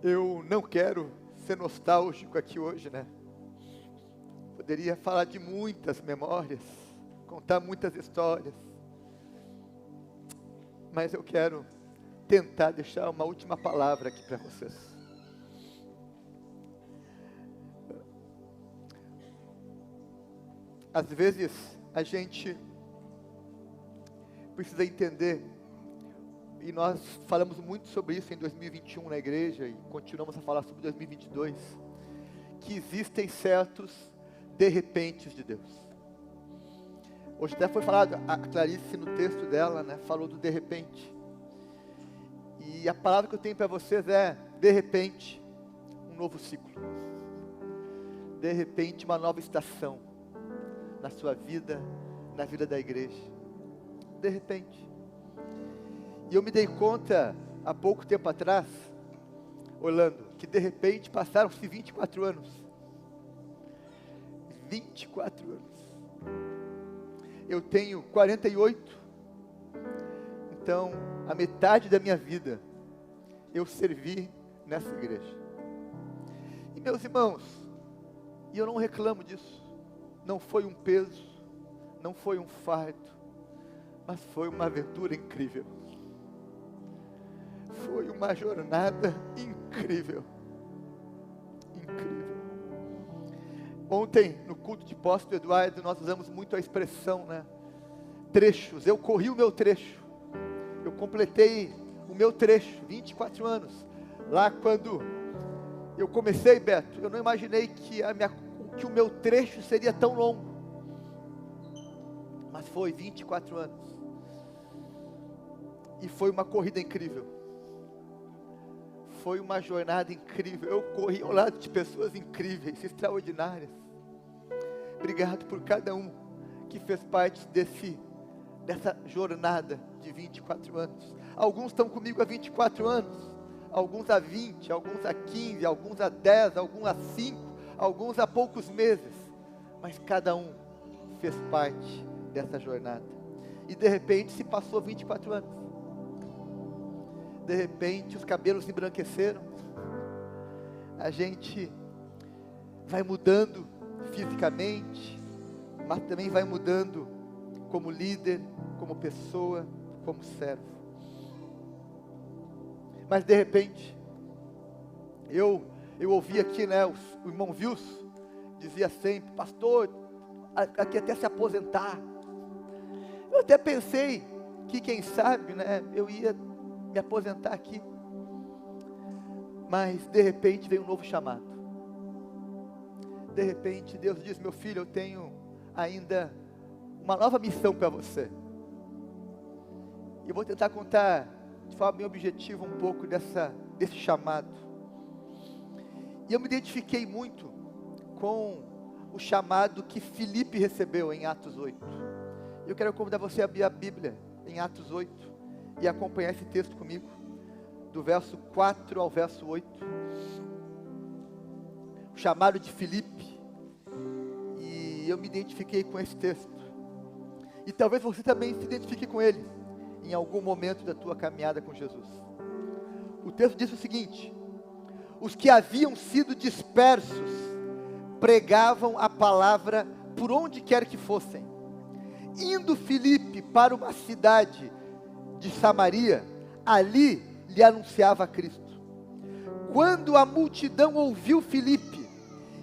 Eu não quero ser nostálgico aqui hoje, né? Poderia falar de muitas memórias, contar muitas histórias, mas eu quero tentar deixar uma última palavra aqui para vocês. Às vezes a gente precisa entender, e nós falamos muito sobre isso em 2021 na igreja, e continuamos a falar sobre 2022, que existem certos de repentes de Deus. Hoje até foi falado, a Clarice no texto dela, né, falou do de repente. E a palavra que eu tenho para vocês é, de repente, um novo ciclo. De repente, uma nova estação na sua vida, na vida da igreja. De repente. E eu me dei conta, há pouco tempo atrás, Orlando, que de repente passaram-se 24 anos. 24 anos. Eu tenho 48. Então, a metade da minha vida, eu servi nessa igreja. E meus irmãos, e eu não reclamo disso. Não foi um peso, não foi um fardo, mas foi uma aventura incrível. Foi uma jornada incrível. Incrível. Ontem, no culto de posse do Eduardo, nós usamos muito a expressão, né? Trechos. Eu corri o meu trecho. Eu completei o meu trecho, 24 anos. Lá quando eu comecei, Beto, eu não imaginei que o meu trecho seria tão longo. Mas foi 24 anos. E foi uma corrida incrível. Foi uma jornada incrível. Eu corri ao lado de pessoas incríveis, extraordinárias. Obrigado por cada um que fez parte dessa jornada de 24 anos. Alguns estão comigo há 24 anos, alguns há 20, alguns há 15, alguns há 10, alguns há 5, alguns há poucos meses. Mas cada um fez parte dessa jornada. E de repente se passou 24 anos. De repente os cabelos se embranqueceram. A gente vai mudando fisicamente, mas também vai mudando como líder, como pessoa, como servo. Mas de repente, eu ouvi aqui, né, o irmão Wilson dizia sempre, pastor, aqui até se aposentar. Eu até pensei que quem sabe, né, eu ia me aposentar aqui. Mas de repente veio um novo chamado. De repente Deus diz, meu filho, eu tenho ainda uma nova missão para você. E eu vou tentar contar de forma bem objetiva um pouco desse chamado. E eu me identifiquei muito com o chamado que Filipe recebeu em Atos 8. Eu quero convidar você a abrir a Bíblia em Atos 8 e acompanhar esse texto comigo, do verso 4 ao verso 8. O chamado de Filipe. E eu me identifiquei com esse texto. E talvez você também se identifique com ele em algum momento da tua caminhada com Jesus. O texto diz o seguinte: os que haviam sido dispersos pregavam a palavra por onde quer que fossem. Indo Filipe para uma cidade de Samaria, ali lhe anunciava a Cristo. Quando a multidão ouviu Filipe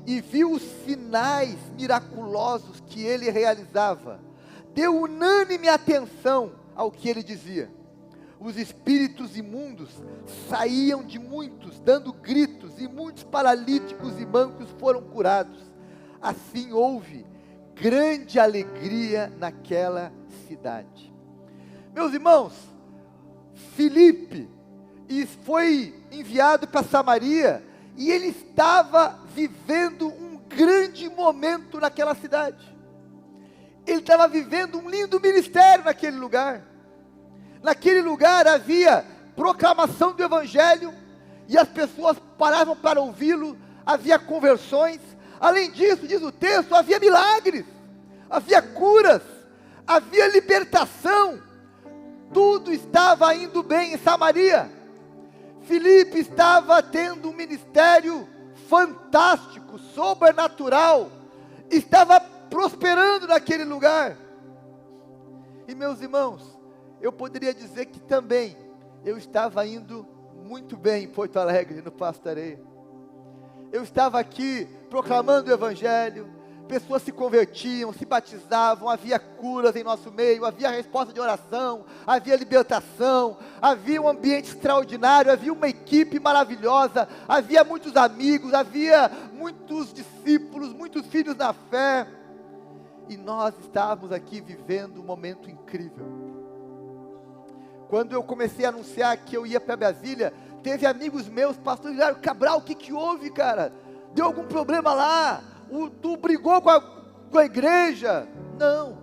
e viu os sinais miraculosos que ele realizava, deu unânime atenção ao que ele dizia. Os espíritos imundos saíam de muitos, dando gritos, e muitos paralíticos e mancos foram curados. Assim houve grande alegria naquela cidade. Meus irmãos, Filipe foi enviado para Samaria, e ele estava vivendo um grande momento naquela cidade. Ele estava vivendo um lindo ministério naquele lugar. Naquele lugar havia proclamação do Evangelho, e as pessoas paravam para ouvi-lo, havia conversões. Além disso, diz o texto, havia milagres, havia curas, havia libertação. Tudo estava indo bem em Samaria. Filipe estava tendo um ministério fantástico, sobrenatural, estava prosperando naquele lugar. E meus irmãos, eu poderia dizer que também eu estava indo muito bem em Porto Alegre, no Pasto Areia. Eu estava aqui proclamando o Evangelho, pessoas se convertiam, se batizavam, havia curas em nosso meio, havia resposta de oração, havia libertação, havia um ambiente extraordinário, havia uma equipe maravilhosa, havia muitos amigos, havia muitos discípulos, muitos filhos na fé, e nós estávamos aqui vivendo um momento incrível. Quando eu comecei a anunciar que eu ia para Brasília, teve amigos meus, pastor Cabral, o que houve, cara? Deu algum problema lá? Tu brigou com a igreja? Não.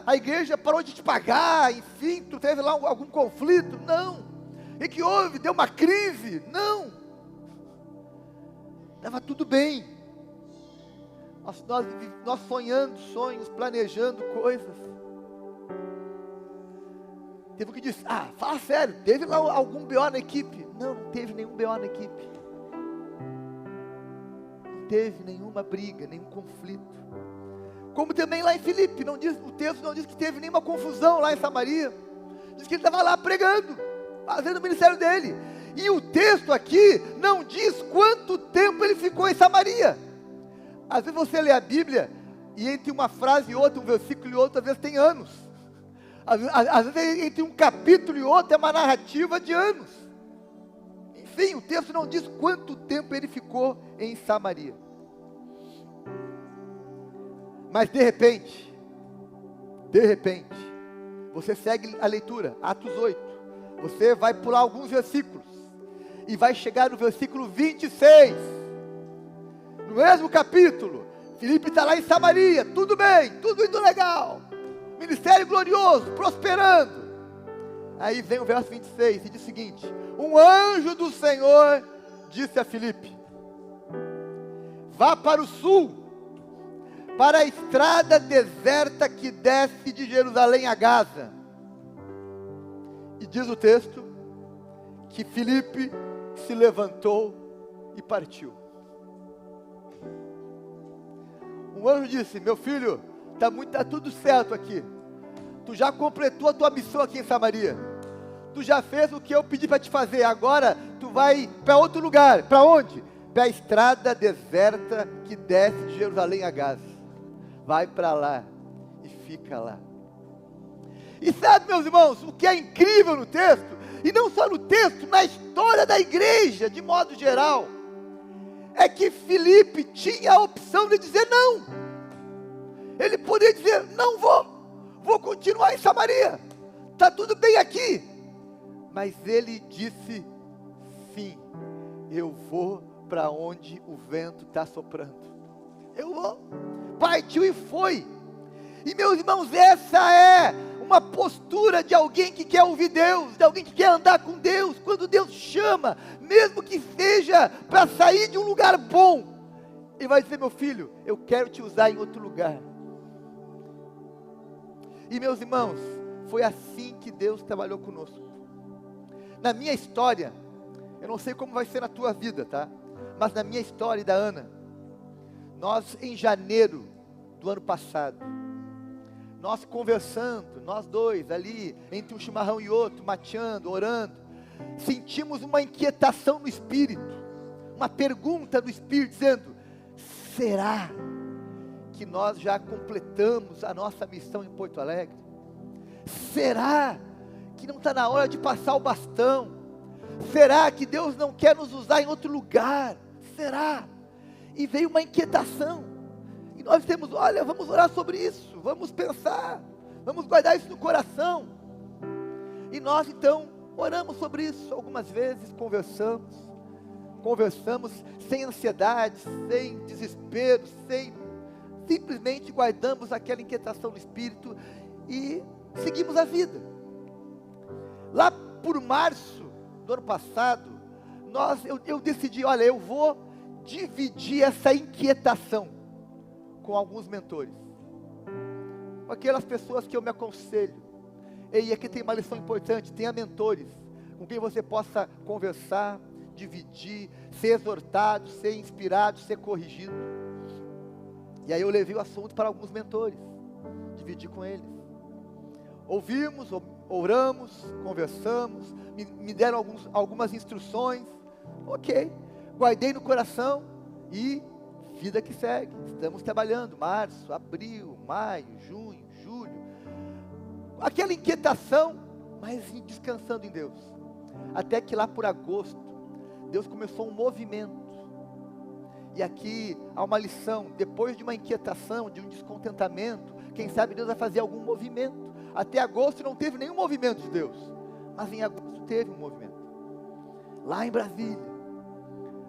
A igreja parou de te pagar, enfim, tu teve lá algum conflito? Não. O que houve? Deu uma crise? Não. Estava tudo bem. Nós sonhando sonhos, planejando coisas. Teve um que disse, fala sério, teve lá algum BO na equipe? Não, não teve nenhum BO na equipe. Não teve nenhuma briga, nenhum conflito. Como também lá em Filipe, o texto não diz que teve nenhuma confusão lá em Samaria. Diz que ele estava lá pregando, fazendo o ministério dele. E o texto aqui não diz quanto tempo ele ficou em Samaria. Às vezes você lê a Bíblia, e entre uma frase e outra, um versículo e outro, às vezes tem anos. Às vezes entre um capítulo e outro é uma narrativa de anos. Enfim, o texto não diz quanto tempo ele ficou em Samaria. Mas de repente, você segue a leitura, Atos 8. Você vai pular alguns versículos, e vai chegar no versículo 26. No mesmo capítulo, Filipe está lá em Samaria, tudo bem, tudo indo legal. Ministério glorioso, prosperando. Aí vem o verso 26 e diz o seguinte: um anjo do Senhor disse a Filipe: vá para o sul, para a estrada deserta que desce de Jerusalém a Gaza. E diz o texto que Filipe se levantou e partiu. Um anjo disse: meu filho, está tudo certo aqui. Tu já completou a tua missão aqui em Samaria. Tu já fez o que eu pedi para te fazer. Agora tu vai para outro lugar. Para onde? Para a estrada deserta que desce de Jerusalém a Gaza. Vai para lá e fica lá. E sabe, meus irmãos, o que é incrível no texto, e não só no texto, na história da igreja de modo geral, é que Filipe tinha a opção de dizer não. Ele poderia dizer: não vou continuar em Samaria, está tudo bem aqui. Mas ele disse: sim, eu vou para onde o vento está soprando. Eu vou. Partiu e foi. E meus irmãos, essa é uma postura de alguém que quer ouvir Deus, de alguém que quer andar com Deus. Quando Deus chama, mesmo que seja para sair de um lugar bom, Ele vai dizer: meu filho, eu quero te usar em outro lugar. E meus irmãos, foi assim que Deus trabalhou conosco. Na minha história, eu não sei como vai ser na tua vida, tá? Mas na minha história e da Ana, nós em janeiro do ano passado, nós conversando, nós dois ali, entre um chimarrão e outro, mateando, orando, sentimos uma inquietação no Espírito, uma pergunta no Espírito, dizendo: será que nós já completamos a nossa missão em Porto Alegre? Será que não está na hora de passar o bastão? Será que Deus não quer nos usar em outro lugar? Será? E veio uma inquietação, e nós temos: olha, vamos orar sobre isso, vamos pensar, vamos guardar isso no coração. E nós então oramos sobre isso algumas vezes, conversamos sem ansiedade, sem desespero, simplesmente guardamos aquela inquietação no Espírito e seguimos a vida. Lá por março do ano passado, eu decidi: olha, eu vou dividir essa inquietação com alguns mentores, com aquelas pessoas que eu me aconselho. E aqui tem uma lição importante: tenha mentores com quem você possa conversar, dividir, ser exortado, ser inspirado, ser corrigido. E aí eu levei o assunto para alguns mentores, dividi com eles. Ouvimos, oramos, conversamos, me deram algumas instruções, ok, guardei no coração e vida que segue. Estamos trabalhando, março, abril, maio, junho, julho, aquela inquietação, mas descansando em Deus, até que lá por agosto, Deus começou um movimento, e aqui há uma lição, depois de uma inquietação, de um descontentamento, quem sabe Deus vai fazer algum movimento. Até agosto não teve nenhum movimento de Deus, mas em agosto teve um movimento, lá em Brasília,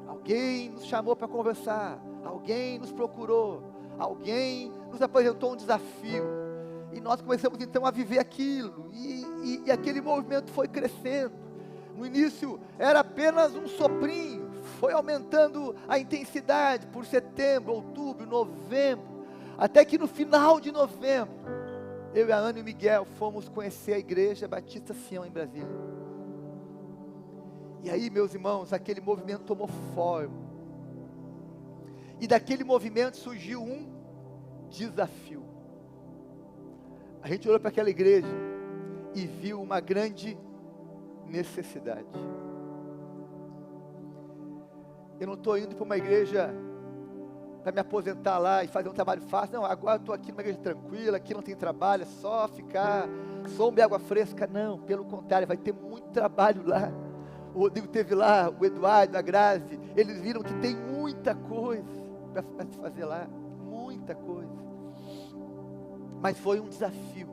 alguém nos chamou para conversar, alguém nos procurou, alguém nos apresentou um desafio, e nós começamos então a viver aquilo, e aquele movimento foi crescendo. No início era apenas um soprinho, foi aumentando a intensidade por setembro, outubro, novembro, até que no final de novembro, eu e a Ana e o Miguel fomos conhecer a Igreja Batista Sião em Brasília. E aí, meus irmãos, aquele movimento tomou forma, e daquele movimento surgiu um desafio. A gente olhou para aquela igreja e viu uma grande necessidade. Eu não estou indo para uma igreja para me aposentar lá e fazer um trabalho fácil. Não, agora eu estou aqui numa igreja tranquila, aqui não tem trabalho, é só ficar sombra e água fresca. Não, pelo contrário, vai ter muito trabalho lá. O Rodrigo teve lá, o Eduardo, a Grazi, eles viram que tem muita coisa para se fazer lá, muita coisa. Mas foi um desafio.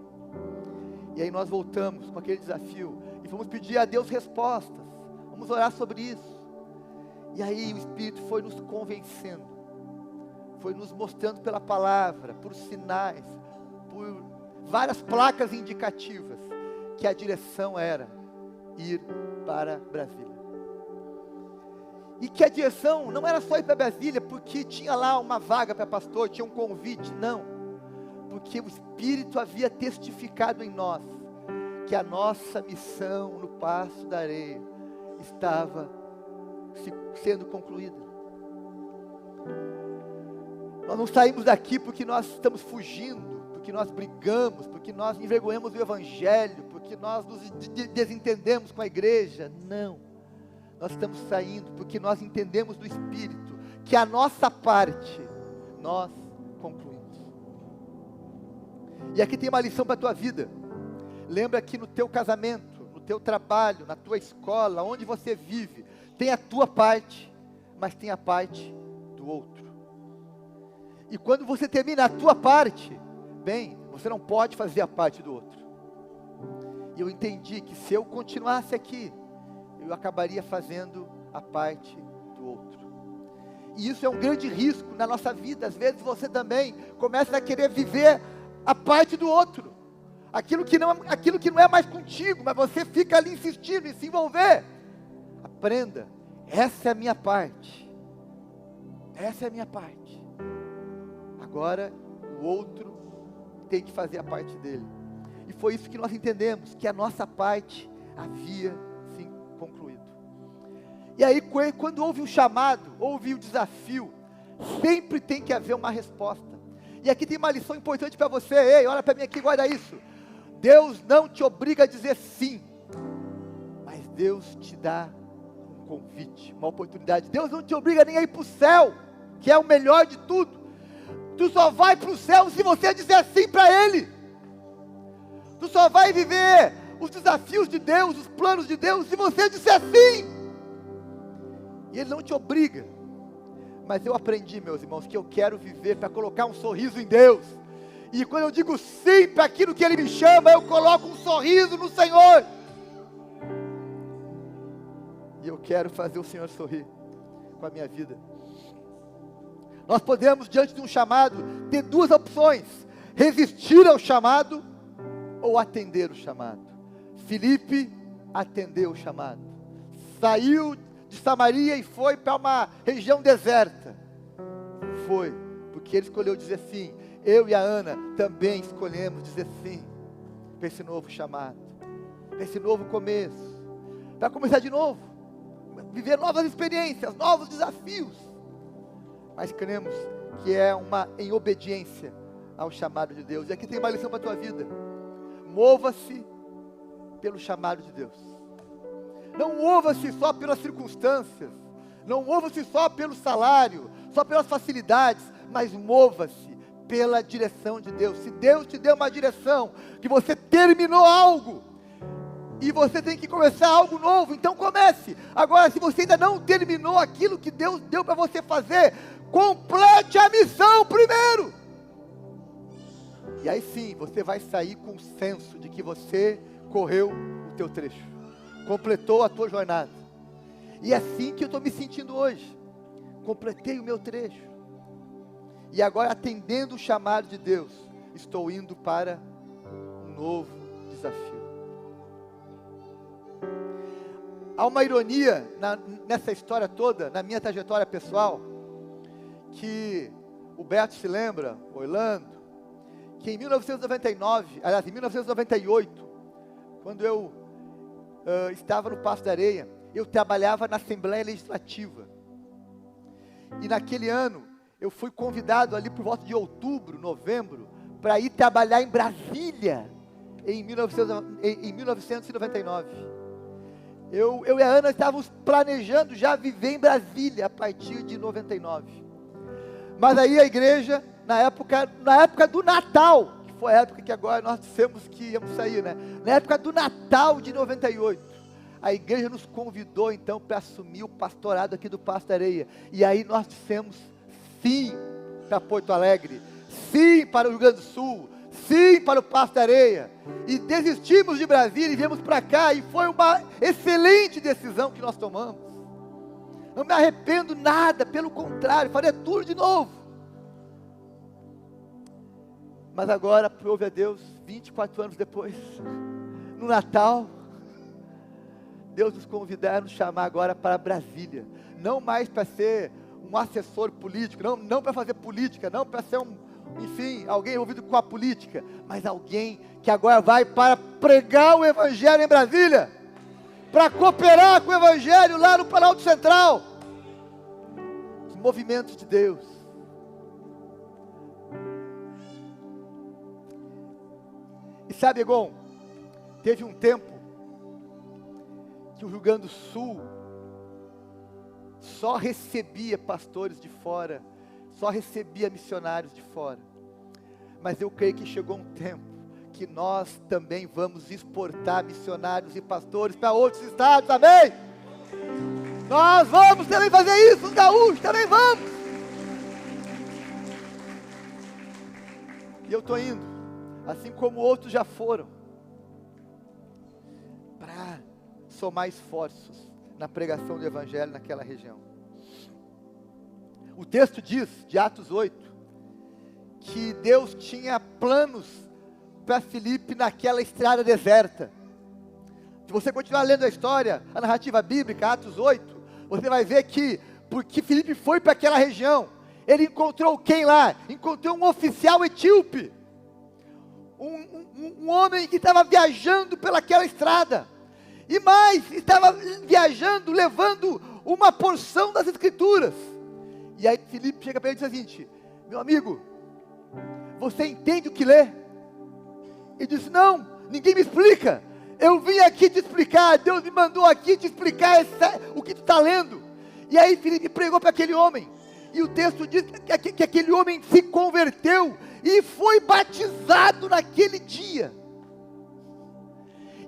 E aí nós voltamos com aquele desafio e fomos pedir a Deus respostas. Vamos orar sobre isso. E aí o Espírito foi nos convencendo, foi nos mostrando pela palavra, por sinais, por várias placas indicativas, que a direção era ir para Brasília. E que a direção não era só ir para Brasília porque tinha lá uma vaga para pastor, tinha um convite, não. Porque o Espírito havia testificado em nós que a nossa missão no Paço da Areia estava sendo concluída. Nós não saímos daqui porque nós estamos fugindo, porque nós brigamos, porque nós envergonhamos o Evangelho, porque nós nos desentendemos com a igreja. Não, nós estamos saindo porque nós entendemos do Espírito que a nossa parte nós concluímos. E aqui tem uma lição para a tua vida. Lembra que no teu casamento, no teu trabalho, na tua escola, onde você vive, tem a tua parte, mas tem a parte do outro. E quando você termina a tua parte, bem, você não pode fazer a parte do outro. E eu entendi que se eu continuasse aqui, eu acabaria fazendo a parte do outro. E isso é um grande risco na nossa vida. Às vezes você também começa a querer viver a parte do outro, aquilo que não é mais contigo, mas você fica ali insistindo em se envolver. Aprenda, essa é a minha parte, essa é a minha parte, agora o outro tem que fazer a parte dele. E foi isso que nós entendemos, que a nossa parte havia sim concluído. E aí quando houve o chamado, houve o desafio, sempre tem que haver uma resposta. E aqui tem uma lição importante para você. Ei, olha para mim aqui, guarda isso. Deus não te obriga a dizer sim, mas Deus te dá um convite, uma oportunidade. Deus não te obriga nem a ir para o céu, que é o melhor de tudo. Tu só vai para o céu se você disser sim para Ele. Tu só vai viver os desafios de Deus, os planos de Deus, se você disser sim. E Ele não te obriga. Mas eu aprendi, meus irmãos, que eu quero viver para colocar um sorriso em Deus. E quando eu digo sim para aquilo que Ele me chama, eu coloco um sorriso no Senhor. E eu quero fazer o Senhor sorrir com a minha vida. Nós podemos, diante de um chamado, ter duas opções: resistir ao chamado ou atender o chamado. Filipe atendeu o chamado. Saiu de Samaria e foi para uma região deserta. Foi, porque ele escolheu dizer sim. Eu e a Ana também escolhemos dizer sim para esse novo chamado, para esse novo começo, para começar de novo, viver novas experiências, novos desafios. Mas cremos que é em obediência ao chamado de Deus. E aqui tem uma lição para a tua vida. Mova-se pelo chamado de Deus. Não mova-se só pelas circunstâncias. Não mova-se só pelo salário, só pelas facilidades, mas mova-se pela direção de Deus. Se Deus te deu uma direção, que você terminou algo, e você tem que começar algo novo, então comece. Agora, se você ainda não terminou aquilo que Deus deu para você fazer, complete a missão primeiro. E aí sim, você vai sair com o senso de que você correu o teu trecho, completou a tua jornada. E é assim que eu estou me sentindo hoje. Completei o meu trecho. E agora, atendendo o chamado de Deus, estou indo para um novo desafio. Há uma ironia nessa história toda, na minha trajetória pessoal, que o Beto se lembra, o Orlando, que em 1998, quando eu estava no Passo da Areia, eu trabalhava na Assembleia Legislativa. E naquele ano, eu fui convidado ali por volta de outubro, novembro, para ir trabalhar em Brasília, em 1999. Eu e a Ana estávamos planejando já viver em Brasília a partir de 99. Mas aí a igreja, na época do Natal, que foi a época que agora nós dissemos que íamos sair, né? Na época do Natal de 98, a igreja nos convidou então para assumir o pastorado aqui do Passo da Areia. E aí nós dissemos sim para Porto Alegre, sim para o Rio Grande do Sul, sim para o Passo da Areia. E desistimos de Brasília e viemos para cá, e foi uma excelente decisão que nós tomamos. Não me arrependo nada, pelo contrário, faria tudo de novo. Mas agora, prove a Deus, 24 anos depois, no Natal, Deus nos convidar, nos chamar agora para Brasília. Não mais para ser um assessor político, não para fazer política, não para ser alguém envolvido com a política, mas alguém que agora vai para pregar o Evangelho em Brasília, para cooperar com o Evangelho lá no Planalto Central. Os movimentos de Deus. E sabe, Egon, teve um tempo que o Rio Grande do Sul só recebia pastores de fora, só recebia missionários de fora. Mas eu creio que chegou um tempo que nós também vamos exportar missionários e pastores para outros estados, amém? Nós vamos também fazer isso, os gaúchos também vamos. E eu estou indo, assim como outros já foram, para somar esforços na pregação do Evangelho naquela região. O texto diz, de Atos 8, que Deus tinha planos para Filipe naquela estrada deserta. Se você continuar lendo a história, a narrativa bíblica, Atos 8, você vai ver que, porque Filipe foi para aquela região, ele encontrou quem lá? Encontrou um oficial etíope, um homem que estava viajando pelaquela estrada, e mais, estava viajando, levando uma porção das Escrituras. E aí Filipe chega para ele e diz o seguinte: meu amigo, você entende o que lê? Ele disse: não, ninguém me explica. Eu vim aqui te explicar, Deus me mandou aqui te explicar o que tu está lendo. E aí Filipe pregou para aquele homem, e o texto diz que aquele homem se converteu e foi batizado naquele dia.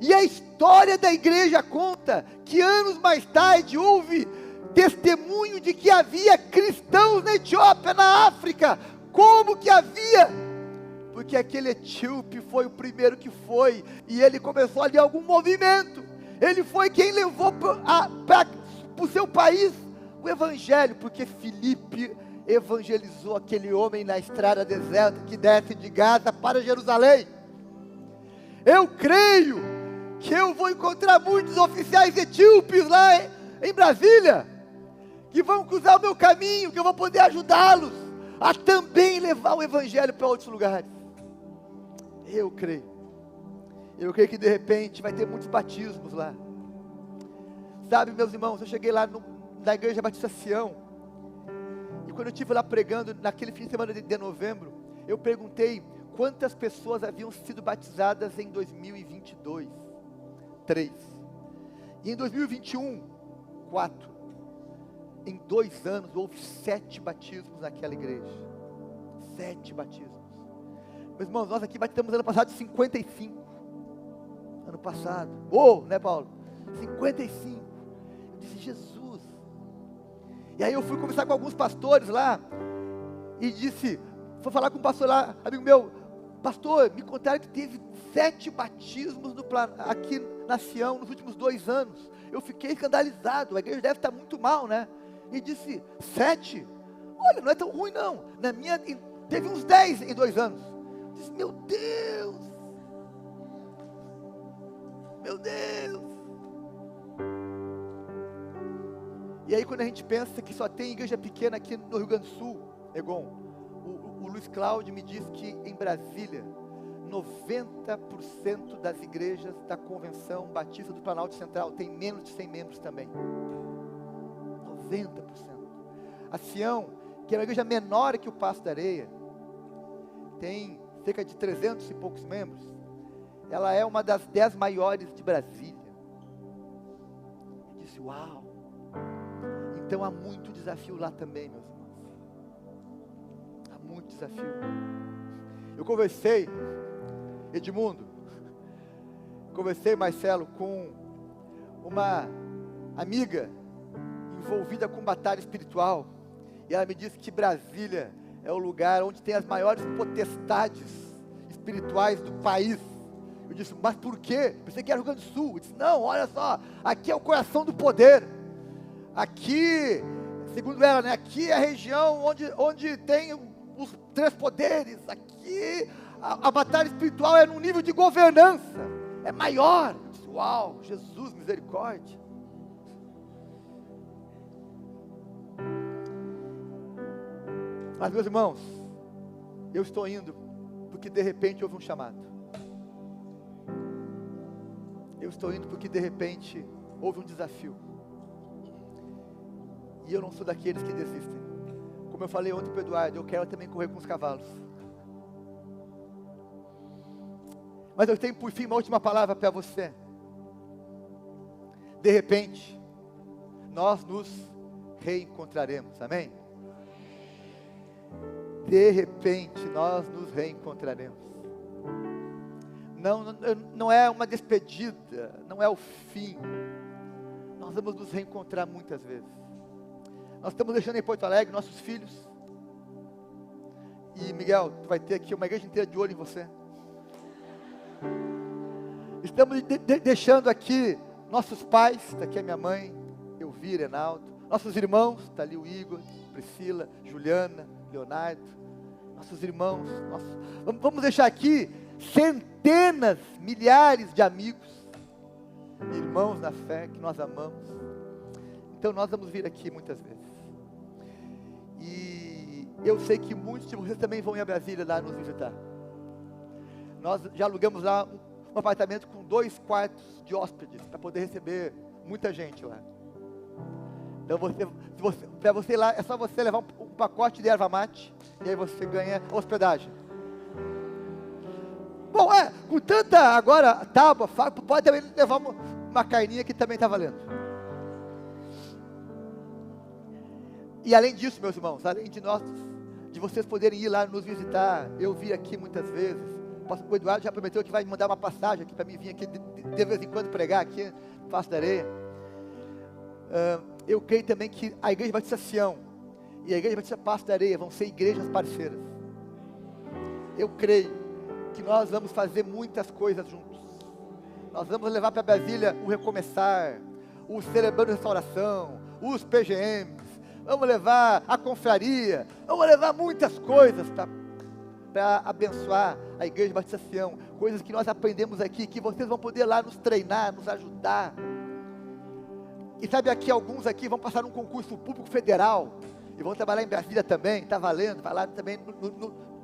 E a história da igreja conta que anos mais tarde houve testemunho de que havia cristãos na Etiópia, na África. Como que havia? Porque aquele etíope foi o primeiro que foi, e ele começou ali algum movimento. Ele foi quem levou para o seu país o Evangelho, porque Filipe evangelizou aquele homem na estrada deserta que desce de Gaza para Jerusalém. Eu creio que eu vou encontrar muitos oficiais etíopes lá em Brasília, que vão cruzar o meu caminho, que eu vou poder ajudá-los a também levar o Evangelho para outros lugares. Eu creio que de repente vai ter muitos batismos lá. Sabe, meus irmãos, eu cheguei lá na Igreja Batista Sião, e quando eu estive lá pregando, naquele fim de semana de novembro, eu perguntei quantas pessoas haviam sido batizadas em 2022. 3. E em 2021, 4. Em 2 anos, houve 7 batismos naquela igreja. 7 batismos. Meus irmãos, nós aqui batizamos ano passado 55. Ano passado. Né, Paulo? 55. Eu disse, Jesus. E aí eu fui conversar com alguns pastores lá. E disse, fui falar com um pastor lá, amigo meu. Pastor, me contaram que teve 7 batismos aqui na Sião nos últimos 2 anos. Eu fiquei escandalizado. A igreja deve estar muito mal, né? E disse, 7? Olha, não é tão ruim não. Na minha, teve uns 10 em 2 anos. Eu disse, meu Deus. Meu Deus. E aí quando a gente pensa que só tem igreja pequena aqui no Rio Grande do Sul, Egon, o Luiz Cláudio me disse que em Brasília, 90% das igrejas da Convenção Batista do Planalto Central tem menos de 100 membros também. 90%. A Sião, que é uma igreja menor que o Passo da Areia, tem cerca de 300 e poucos membros. Ela é uma das 10 maiores de Brasília. Eu disse, uau. Então há muito desafio lá também, meus irmãos. Há muito desafio. Eu conversei, Edmundo, Marcelo, com uma amiga envolvida com batalha espiritual, e ela me disse que Brasília é o lugar onde tem as maiores potestades espirituais do país. Eu disse, mas por quê? Pensei que era Rio Grande do Sul. Eu disse, não, olha só, aqui é o coração do poder. Aqui, segundo ela, né, aqui é a região onde tem os 3 poderes. Aqui a batalha espiritual é num nível de governança, é maior. Eu disse, uau, Jesus, misericórdia. Mas, meus irmãos, eu estou indo porque de repente houve um chamado. Eu estou indo porque de repente houve um desafio. E eu não sou daqueles que desistem. Como eu falei ontem para o Eduardo, eu quero também correr com os cavalos. Mas eu tenho por fim uma última palavra para você. De repente, nós nos reencontraremos, amém? De repente nós nos reencontraremos. Não é uma despedida, não é o fim. Nós vamos nos reencontrar muitas vezes. Nós estamos deixando em Porto Alegre nossos filhos. E Miguel, tu vai ter aqui uma igreja inteira de olho em você. Estamos deixando aqui nossos pais, está aqui a minha mãe, Elvira, Reinaldo. Nossos irmãos, está ali o Igor, Priscila, Juliana, Leonardo. Nossos irmãos, vamos deixar aqui centenas, milhares de amigos, irmãos na fé, que nós amamos. Então nós vamos vir aqui muitas vezes. E eu sei que muitos de vocês também vão ir a Brasília lá nos visitar. Nós já alugamos lá um apartamento com 2 quartos de hóspedes, para poder receber muita gente lá. Então para você ir lá, é só você levar um pacote de erva mate, e aí você ganha hospedagem. Bom, com tanta agora tábua, pode também levar uma carninha que também está valendo. E além disso, meus irmãos, além de vocês poderem ir lá nos visitar, eu vi aqui muitas vezes, o Eduardo já prometeu que vai me mandar uma passagem aqui para mim vir aqui de vez em quando pregar aqui no Passo da Areia. Eu creio também que a Igreja Batista Sião e a Igreja Batista Passo da Areia vão ser igrejas parceiras. Eu creio que nós vamos fazer muitas coisas juntos. Nós vamos levar para Brasília o Recomeçar, o Celebrando Restauração, os PGMs, vamos levar a confraria, vamos levar muitas coisas para abençoar a Igreja Batista Sião, coisas que nós aprendemos aqui, que vocês vão poder lá nos treinar, nos ajudar. E sabe, aqui alguns aqui vão passar num concurso público federal, e vão trabalhar em Brasília também, está valendo, vai lá também,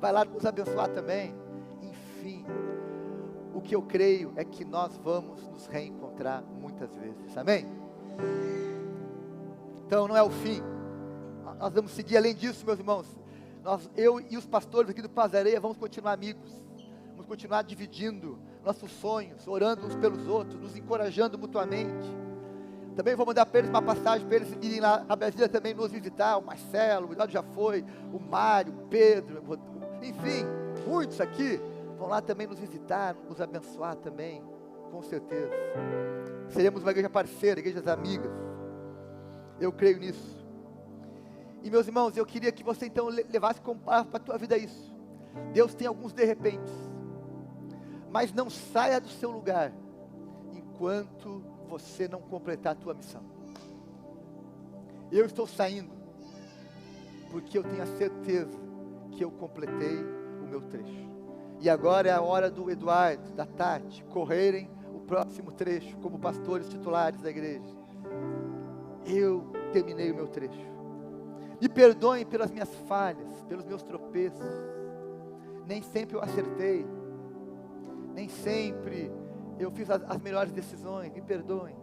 vai lá nos abençoar também. Enfim, o que eu creio é que nós vamos nos reencontrar muitas vezes, amém? Então não é o fim. Nós vamos seguir além disso, meus irmãos. Eu e os pastores aqui do Paz da Areia vamos continuar amigos. Vamos continuar dividindo nossos sonhos, orando uns pelos outros, nos encorajando mutuamente. Também vou mandar para eles uma passagem para eles irem lá a Brasília também nos visitar. O Marcelo, o Eduardo já foi, o Mário, o Pedro, enfim, muitos aqui vão lá também nos visitar, nos abençoar também, com certeza. Seremos uma igreja parceira, igrejas amigas. Eu creio nisso. E meus irmãos, eu queria que você então levasse como palavra para a tua vida isso. Deus tem alguns de repente, mas não saia do seu lugar enquanto você não completar a tua missão. Eu estou saindo porque eu tenho a certeza que eu completei o meu trecho. E agora é a hora do Eduardo, da Tati, correrem o próximo trecho como pastores titulares da igreja. Eu terminei o meu trecho. Me perdoem pelas minhas falhas, pelos meus tropeços. Nem sempre eu acertei. Nem sempre eu fiz as melhores decisões. Me perdoem.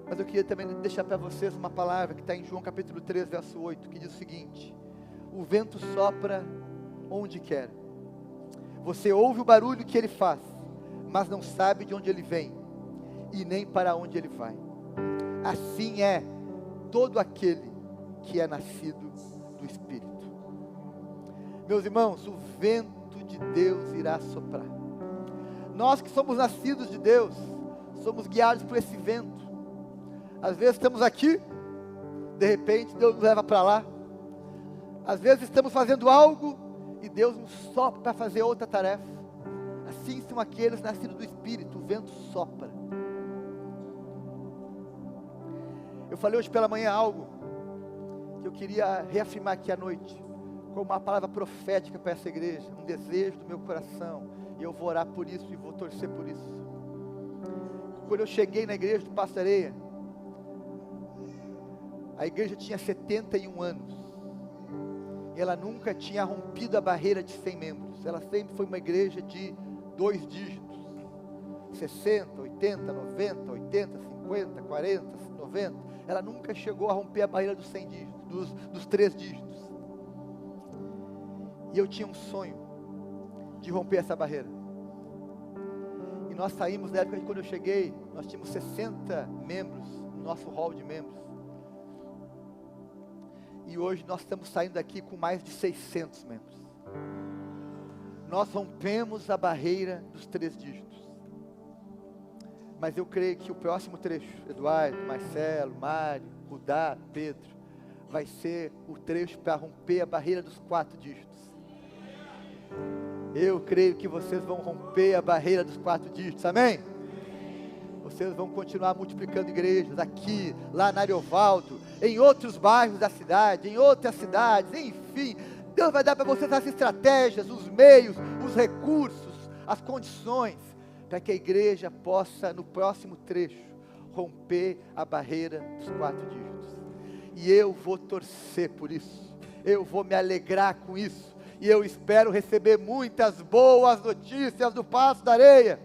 Mas eu queria também deixar para vocês uma palavra que está em João capítulo 3, verso 8, que diz o seguinte: o vento sopra onde quer. Você ouve o barulho que ele faz, mas não sabe de onde ele vem e nem para onde ele vai. Assim é todo aquele que é nascido do Espírito. Meus irmãos, o vento de Deus irá soprar. Nós que somos nascidos de Deus, somos guiados por esse vento. Às vezes estamos aqui, de repente Deus nos leva para lá. Às vezes estamos fazendo algo e Deus nos sopra para fazer outra tarefa. Assim são aqueles nascidos do Espírito, o vento sopra. Eu falei hoje pela manhã algo que eu queria reafirmar aqui à noite, como uma palavra profética para essa igreja, um desejo do meu coração, e eu vou orar por isso e vou torcer por isso. Quando eu cheguei na igreja do Paz da Areia, a igreja tinha 71 anos, ela nunca tinha rompido a barreira de 100 membros, ela sempre foi uma igreja de 2 dígitos, 60, 80, 90, 80, 50, 40, 90, ela nunca chegou a romper a barreira dos 100 dígitos, dos 3 dígitos. E eu tinha um sonho de romper essa barreira. E nós saímos da época de quando eu cheguei, nós tínhamos 60 membros no nosso hall de membros. E hoje nós estamos saindo daqui com mais de 600 membros. Nós rompemos a barreira dos 3 dígitos. Mas eu creio que o próximo trecho, Eduardo, Marcelo, Mário, Rudá, Pedro, vai ser o trecho para romper a barreira dos 4 dígitos. Eu creio que vocês vão romper a barreira dos 4 dígitos, amém? Vocês vão continuar multiplicando igrejas aqui, lá na Ariovaldo, em outros bairros da cidade, em outras cidades, enfim. Deus vai dar para vocês as estratégias, os meios, os recursos, as condições, para que a igreja possa, no próximo trecho, romper a barreira dos 4 dígitos. E eu vou torcer por isso, eu vou me alegrar com isso, e eu espero receber muitas boas notícias do Passo da Areia.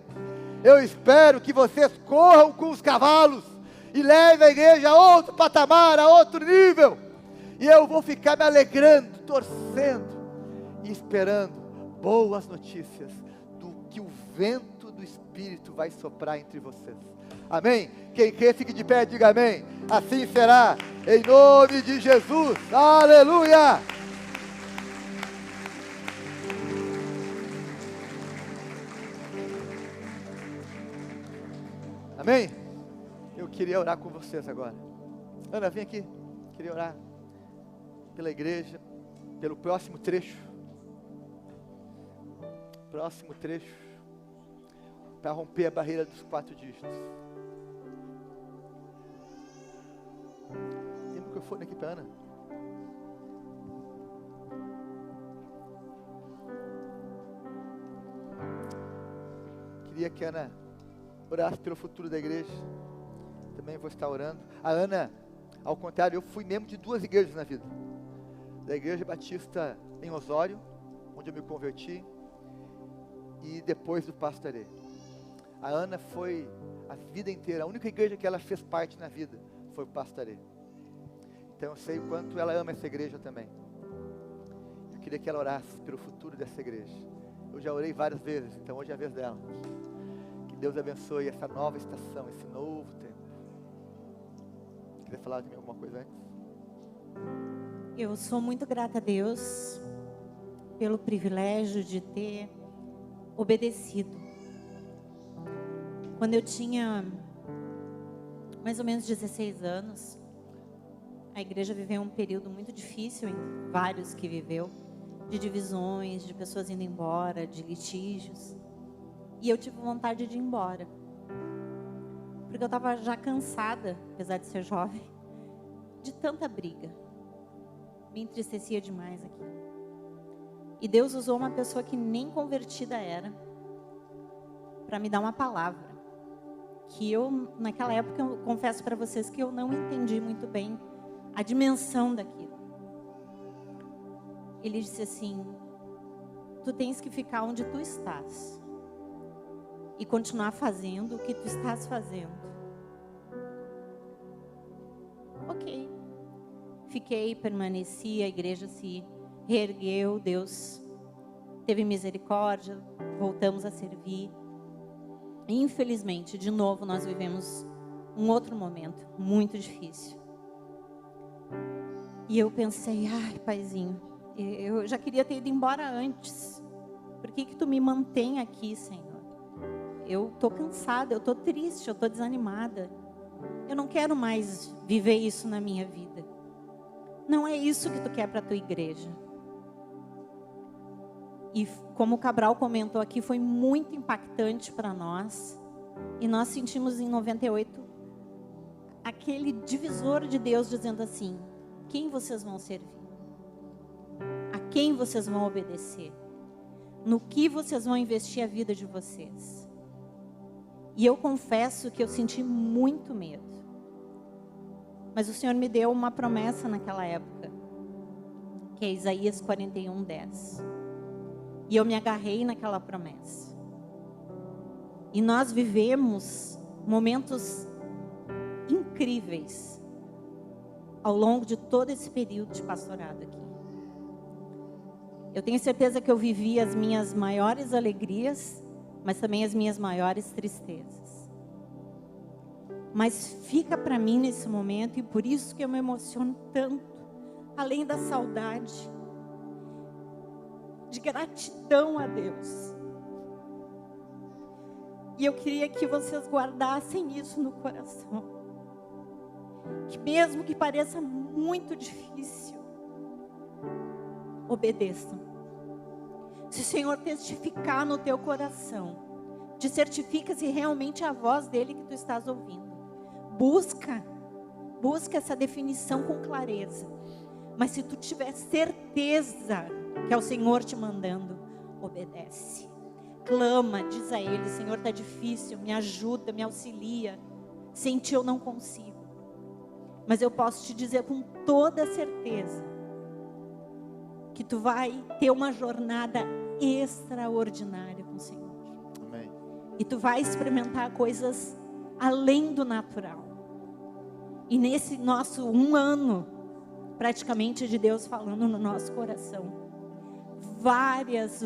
Eu espero que vocês corram com os cavalos, e levem a igreja a outro patamar, a outro nível, e eu vou ficar me alegrando, torcendo, e esperando boas notícias, do que o vento do Espírito vai soprar entre vocês, amém? Quem quer fique de pé, diga amém. Assim será, em nome de Jesus, aleluia. Amém? Eu queria orar com vocês agora. Ana, vem aqui, queria orar pela igreja, pelo próximo trecho, para romper a barreira dos 4 dígitos. Tem microfone aqui para Ana? Queria que a Ana orasse pelo futuro da igreja. Também vou estar orando. A Ana, ao contrário, eu fui membro de 2 igrejas na vida. Da Igreja Batista em Osório, onde eu me converti, e depois do Passo da Areia. A Ana foi a vida inteira, a única igreja que ela fez parte na vida foi o Pastarê. Então eu sei o quanto ela ama essa igreja também. Eu queria que ela orasse pelo futuro dessa igreja. Eu já orei várias vezes, então hoje é a vez dela. Que Deus abençoe essa nova estação, esse novo tempo. Queria falar de mim alguma coisa antes? Eu sou muito grata a Deus pelo privilégio de ter obedecido. Quando eu tinha mais ou menos 16 anos, a igreja viveu um período muito difícil, em vários que viveu, de divisões, de pessoas indo embora, de litígios. E eu tive vontade de ir embora. Porque eu estava já cansada, apesar de ser jovem, de tanta briga. Me entristecia demais aqui. E Deus usou uma pessoa que nem convertida era, para me dar uma palavra. Que eu, naquela época, eu confesso para vocês que eu não entendi muito bem a dimensão daquilo. Ele disse assim: tu tens que ficar onde tu estás e continuar fazendo o que tu estás fazendo. Ok. Fiquei, permaneci, a igreja se reergueu, Deus teve misericórdia, voltamos a servir. Infelizmente, de novo, nós vivemos um outro momento muito difícil. E eu pensei, ai, paizinho, eu já queria ter ido embora antes. Por que tu me mantém aqui, Senhor? Eu estou cansada, eu estou triste, eu estou desanimada. Eu não quero mais viver isso na minha vida. Não é isso que tu quer para a tua igreja. E como o Cabral comentou aqui, foi muito impactante para nós. E nós sentimos em 98 aquele divisor de Deus dizendo assim: quem vocês vão servir? A quem vocês vão obedecer? No que vocês vão investir a vida de vocês? E eu confesso que eu senti muito medo. Mas o Senhor me deu uma promessa naquela época, que é Isaías 41:10. E eu me agarrei naquela promessa. E nós vivemos momentos incríveis ao longo de todo esse período de pastorado aqui. Eu tenho certeza que eu vivi as minhas maiores alegrias, mas também as minhas maiores tristezas. Mas fica para mim nesse momento, e por isso que eu me emociono tanto, além da saudade, de gratidão a Deus. E eu queria que vocês guardassem isso no coração. Que mesmo que pareça muito difícil, obedeçam. Se o Senhor testificar no teu coração, te certifica se realmente é a voz dele que tu estás ouvindo. Busca essa definição com clareza. Mas se tu tiver certeza que é o Senhor te mandando, obedece. Clama, diz a Ele: Senhor, está difícil, me ajuda, me auxilia. Sem ti eu não consigo. Mas eu posso te dizer com toda certeza que tu vai ter uma jornada extraordinária com o Senhor. Amém. E tu vai experimentar coisas além do natural. E nesse nosso 1 ano, praticamente, de Deus falando no nosso coração, várias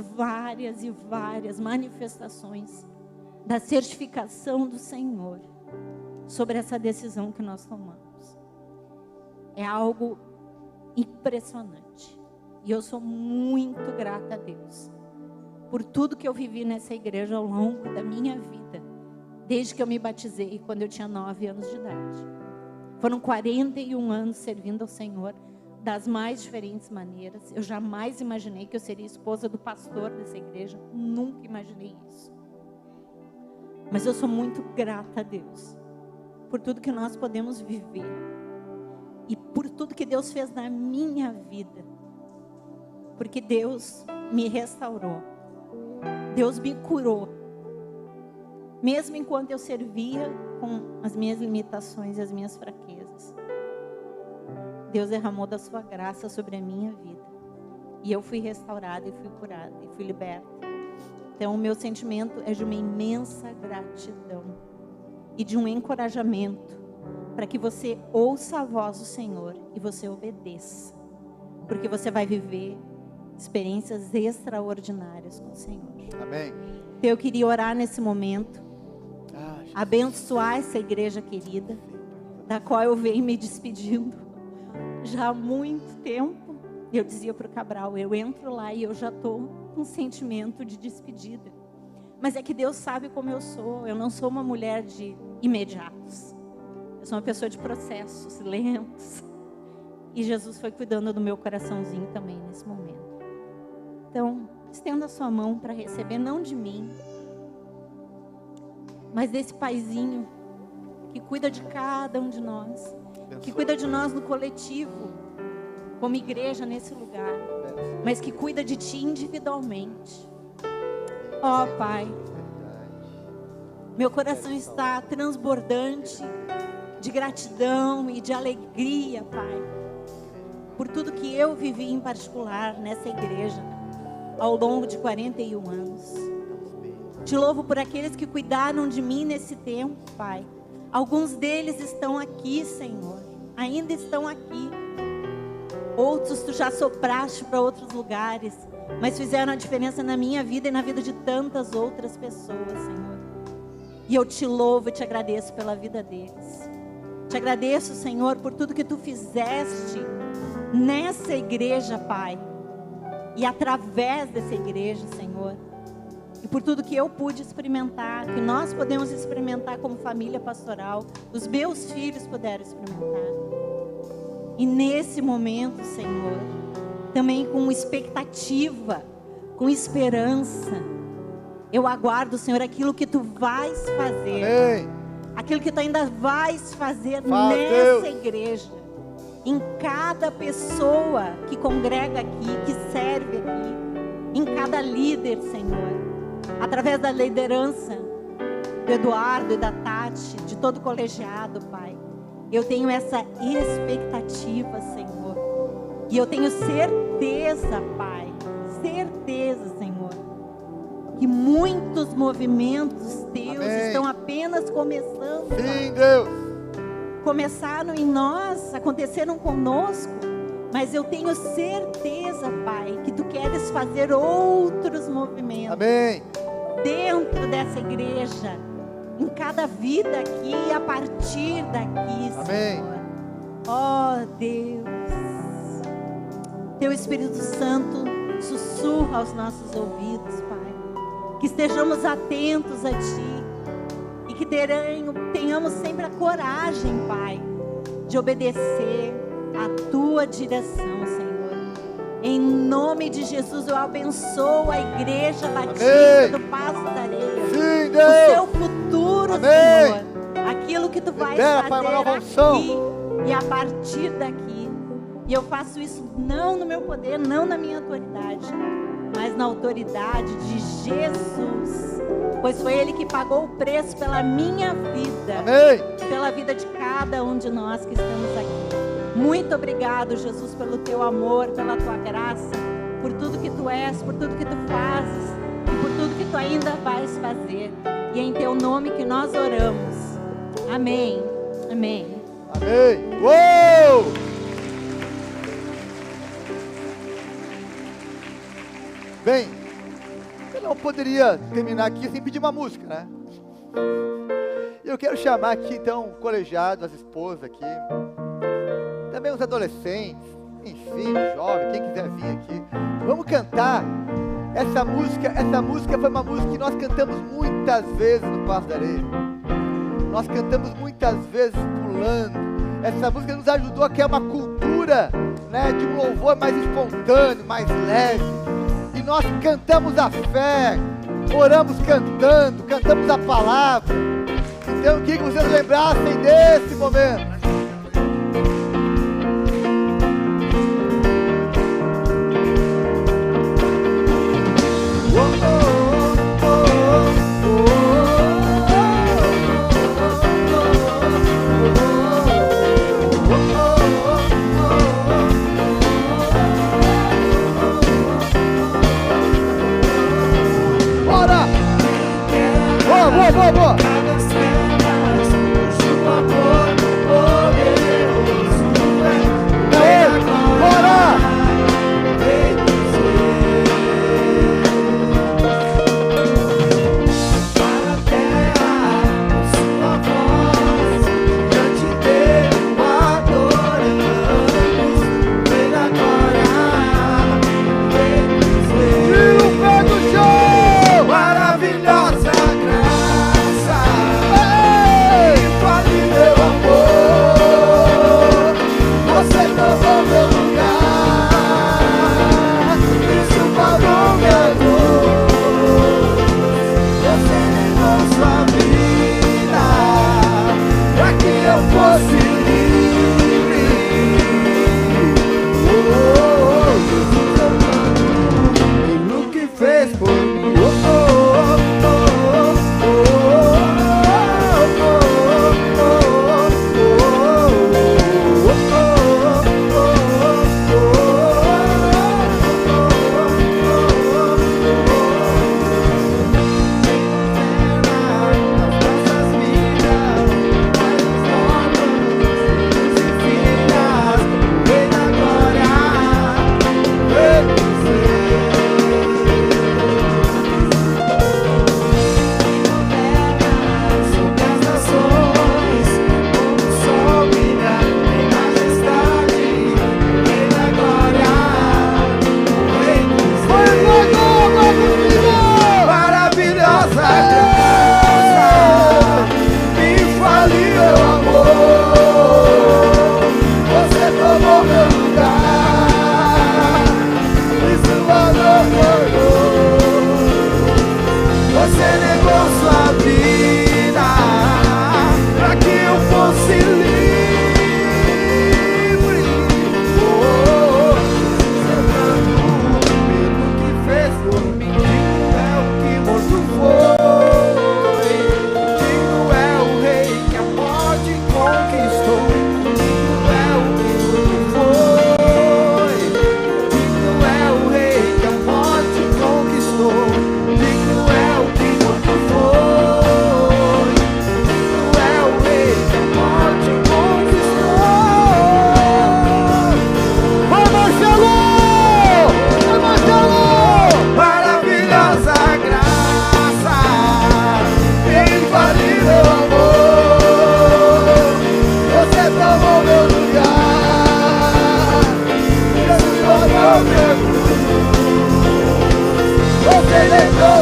manifestações da certificação do Senhor sobre essa decisão que nós tomamos. É algo impressionante. E eu sou muito grata a Deus por tudo que eu vivi nessa igreja ao longo da minha vida, desde que eu me batizei, quando eu tinha 9 anos de idade. Foram 41 anos servindo ao Senhor das mais diferentes maneiras. Eu jamais imaginei que eu seria esposa do pastor dessa igreja. Nunca imaginei isso. Mas eu sou muito grata a Deus por tudo que nós podemos viver e por tudo que Deus fez na minha vida. Porque Deus me restaurou. Deus me curou. Mesmo enquanto eu servia com as minhas limitações e as minhas fraquezas, Deus derramou da sua graça sobre a minha vida. E eu fui restaurada, e fui curada, e fui liberta. Então, o meu sentimento é de uma imensa gratidão e de um encorajamento para que você ouça a voz do Senhor e você obedeça, porque você vai viver experiências extraordinárias com o Senhor. Amém. Então, eu queria orar nesse momento, abençoar essa igreja querida, da qual eu venho me despedindo já há muito tempo. Eu dizia para o Cabral, eu entro lá e eu já estou com um sentimento de despedida. Mas é que Deus sabe como eu sou. Eu não sou uma mulher de imediatos. Eu sou uma pessoa de processos lentos. E Jesus foi cuidando do meu coraçãozinho também nesse momento. Então, estenda a sua mão para receber, não de mim, mas desse paizinho que cuida de cada um de nós, que cuida de nós no coletivo, como igreja nesse lugar, mas que cuida de ti individualmente. Ó Pai, meu coração está transbordante de gratidão e de alegria, Pai, por tudo que eu vivi em particular nessa igreja ao longo de 41 anos. Te louvo por aqueles que cuidaram de mim nesse tempo, Pai. Alguns deles estão aqui, Senhor, ainda estão aqui. Outros tu já sopraste para outros lugares, mas fizeram a diferença na minha vida e na vida de tantas outras pessoas, Senhor. E eu te louvo e te agradeço pela vida deles. Te agradeço, Senhor, por tudo que tu fizeste nessa igreja, Pai, e através dessa igreja, Senhor, e por tudo que eu pude experimentar, que nós podemos experimentar como família pastoral, os meus filhos puderam experimentar. E nesse momento, Senhor, também com expectativa, com esperança, eu aguardo, Senhor, aquilo que tu vais fazer. Amém. Aquilo que tu ainda vais fazer Fala, nessa Deus. igreja, em cada pessoa que congrega aqui, que serve aqui, em cada líder, Senhor, através da liderança do Eduardo e da Tati, de todo o colegiado, Pai. Eu tenho essa expectativa, Senhor, e eu tenho certeza, Pai, certeza, Senhor, que muitos movimentos teus Amém. estão apenas começando. Sim, Deus. Começaram em nós, aconteceram conosco, mas eu tenho certeza, Pai, que tu queres fazer outros movimentos. Amém. Dentro dessa igreja, em cada vida aqui e a partir daqui, Amém. Senhor. Ó Deus, teu Espírito Santo sussurra aos nossos ouvidos, Pai. Que estejamos atentos a Ti e que tenhamos sempre a coragem, Pai, de obedecer a Tua direção, Senhor. Em nome de Jesus, eu abençoo a Igreja Batista Amém. do Passo da Areia. Sim, O Deus. Seu futuro, Amém. Senhor. Aquilo que Tu vais Libera, Pai, uma nova fazer unção. aqui e a partir daqui. E eu faço isso não no meu poder, não na minha autoridade, mas na autoridade de Jesus, pois foi Ele que pagou o preço pela minha vida, Amém. pela vida de cada um de nós que estamos aqui. Muito obrigado, Jesus, pelo Teu amor, pela Tua graça, por tudo que Tu és, por tudo que Tu fazes e por tudo que Tu ainda vais fazer. E é em Teu nome que nós oramos. Amém. Amém. Amém. Uou! Bem, eu não poderia terminar aqui sem pedir uma música, né? Eu quero chamar aqui então o colegiado, as esposas aqui, também os adolescentes, enfim, os jovens, quem quiser vir aqui. Vamos cantar essa música. Essa música foi uma música que nós cantamos muitas vezes no Passo da Areia. Nós cantamos muitas vezes pulando. Essa música nos ajudou a criar uma cultura, né, de um louvor mais espontâneo, mais leve. E nós cantamos a fé, oramos cantando, cantamos a palavra. Então eu queria que vocês lembrassem desse momento. Ora você lembrou.